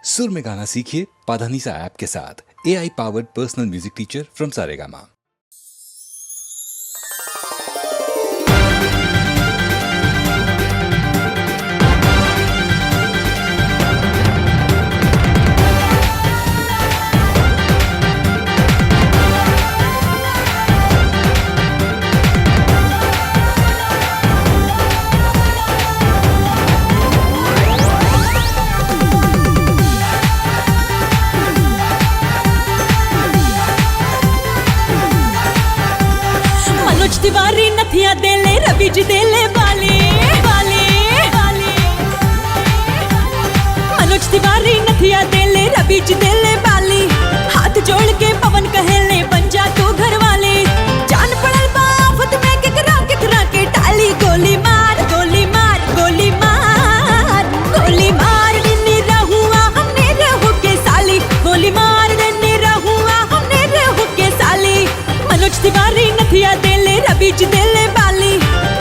सुर में गाना सीखिए पाधानीसा ऐप के साथ। AI powered personal music teacher from Saregama. Tiwari नथिया देले रवि जी देले बाले बाले बाले। मनोज तिवारी नथिया देले रवि जी देले बाली। हाथ जोड़ के पवन कहेले बन जा तू घर वाले। जान पड़ल बाफत में केकरा केकरा के टाली। गोली मार गोली मार गोली मार गोली मार देने रहुआ हमने रहू के साली। गोली मार देने रहुआ हमने रहू के साली। मनोज तिवारी नथिया देले रवि जी देले बाली।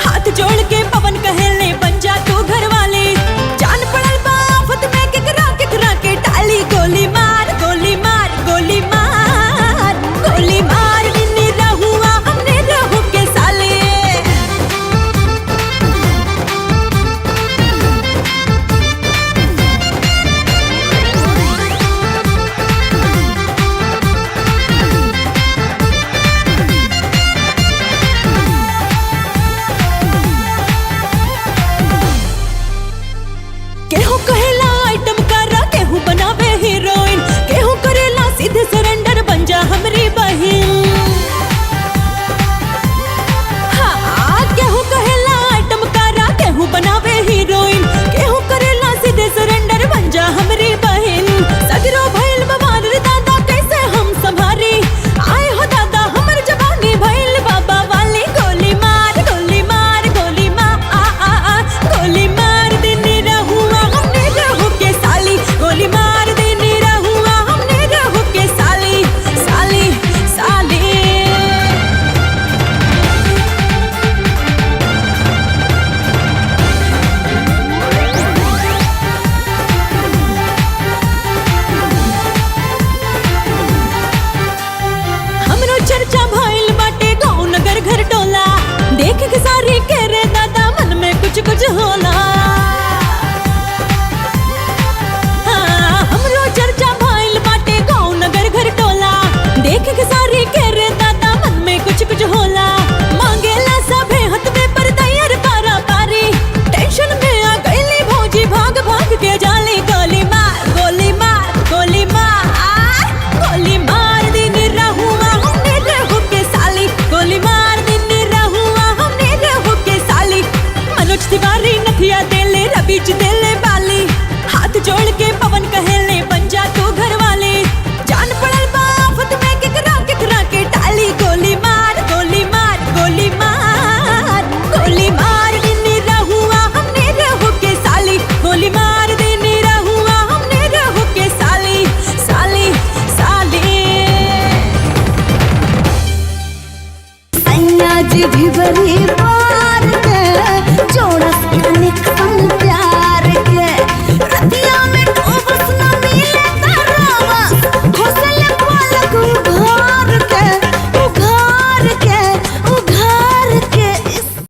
हाथ जोड़ के पवन कहेले बन जा तू घर वाले। जान पड़ल बाफत में केकरा केकरा के टाली। गोली मार गोली मार गोली मार गोली मार देने रहुआ हमने रहू के साले। केहू कहेला आइटम करा केहू बनावे हीरोइन। केहू करेला सीधे सरेंडर बन जा हमरी बहिन। हाँ केहू कहेला आइटम करा केहू बनावे हीरोइन। केहू करेला सीधे सरेंडर बन जा हमरी बहिन। सगरो भइल बवाल रे दादा कैसे हम संभारी। आए हो दादा हमर जवानी भइल बाबा वाली। गोली मार गोली मार गोली मार गोली मार देने रहुआ हमने रहू के साली। गोली मार देने रहुआ हमने रहू के साली साली साली। हमरो चर्चा भइल बाटे गाँव नगर घर टोला। देख के सारी के रे दादा मन में कुछ कुछ होला। हाँ, हमरो चर्चा भइल बाटे गाँव नगर घर टोला। देख के सारी के रे दादा मन में कुछ कुछ होला। मांगेला सभे हथ में पर तैयार पारा पारी। टेंशन में आ गईली भौजी भाग भाग के जाली। गोली मार गोली मार गोली मार गोली मार देने रहुआ हमने रहू के साली। गोली मार देने रहुआ हमने रहू के साली। मनोज तिवारी नथिया देले रवि जी देले बाली। हाथ जोड़ के पवन कहेले बन जा तू घर वाले। जान पड़ल बाफत में केकरा केकरा के टाली। गोली मार गोली मार गोली मार गोली मार देने रहुआ हमने रहू के साली। गोली मार देने रहुआ हमने रहू के साली साली साली। जी भिबरी पार के जोड़ा